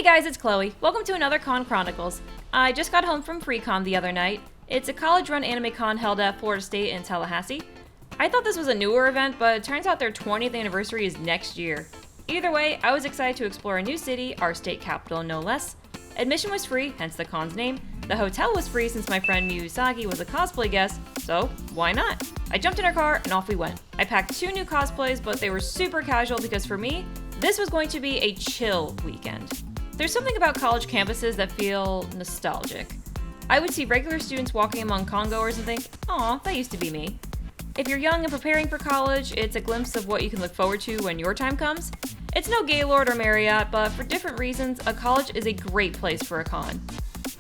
guys, it's Chloe. Welcome to another Con Chronicles. I just got home from Freecon the other night. It's a college-run anime con held at Florida State in Tallahassee. I thought this was a newer event, but it turns out their 20th anniversary is next year. Either way, I was excited to explore a new city, our state capital no less. Admission was free, hence the con's name. The hotel was free since my friend Miyu Usagi was a cosplay guest, so why not? I jumped in our car and off we went. I packed 2 new cosplays, but they were super casual because for me, this was going to be a chill weekend. There's something about college campuses that feel nostalgic. I would see regular students walking among congoers and think, aw, that used to be me. If you're young and preparing for college, it's a glimpse of what you can look forward to when your time comes. It's no Gaylord or Marriott, but for different reasons, a college is a great place for a con.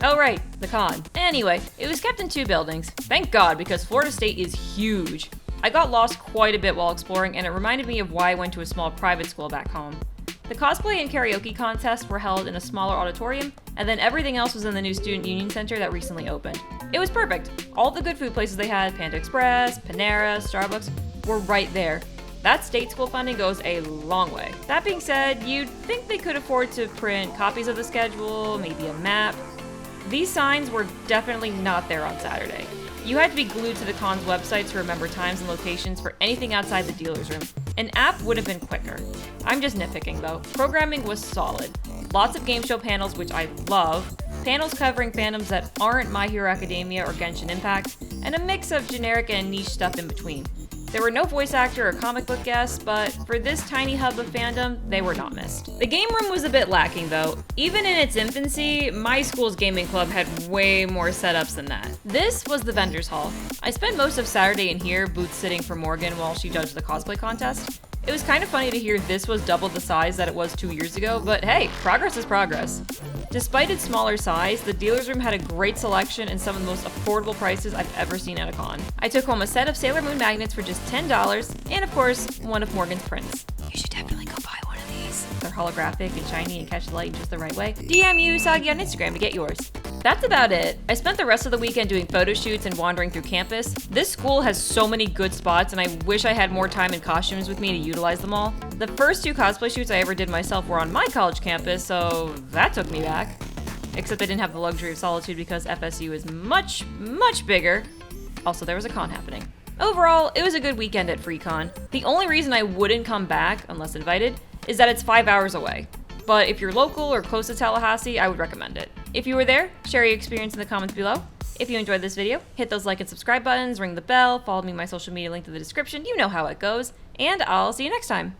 Oh right, the con. Anyway, it was kept in 2 buildings. Thank God, because Florida State is huge. I got lost quite a bit while exploring, and it reminded me of why I went to a small private school back home. The cosplay and karaoke contests were held in a smaller auditorium, and then everything else was in the new Student Union Center that recently opened. It was perfect. All the good food places they had, Panda Express, Panera, Starbucks, were right there. That state school funding goes a long way. That being said, you'd think they could afford to print copies of the schedule, maybe a map. These signs were definitely not there on Saturday. You had to be glued to the con's website to remember times and locations for anything outside the dealer's room. An app would have been quicker. I'm just nitpicking though. Programming was solid. Lots of game show panels, which I love, panels covering fandoms that aren't My Hero Academia or Genshin Impact, and a mix of generic and niche stuff in between. There were no voice actor or comic book guests, but for this tiny hub of fandom, they were not missed. The game room was a bit lacking though. Even in its infancy, my school's gaming club had way more setups than that. This was the vendor's hall. I spent most of Saturday in here, booth sitting for Morgan while she judged the cosplay contest. It was kind of funny to hear this was double the size that it was 2 years ago, but hey, progress is progress. Despite its smaller size, the dealer's room had a great selection and some of the most affordable prices I've ever seen at a con. I took home a set of Sailor Moon magnets for just $10, and of course, one of Morgan's prints. You should definitely go buy one of these. They're holographic and shiny and catch the light in just the right way. DM Miyu Usagi on Instagram to get yours. That's about it. I spent the rest of the weekend doing photo shoots and wandering through campus. This school has so many good spots, and I wish I had more time and costumes with me to utilize them all. The first 2 cosplay shoots I ever did myself were on my college campus, so that took me back. Except I didn't have the luxury of solitude because FSU is much, much bigger. Also, there was a con happening. Overall, it was a good weekend at Freecon. The only reason I wouldn't come back, unless invited, is that it's 5 hours away. But if you're local or close to Tallahassee, I would recommend it. If you were there, share your experience in the comments below. If you enjoyed this video, hit those like and subscribe buttons, ring the bell, follow me on my social media link in the description, you know how it goes, and I'll see you next time.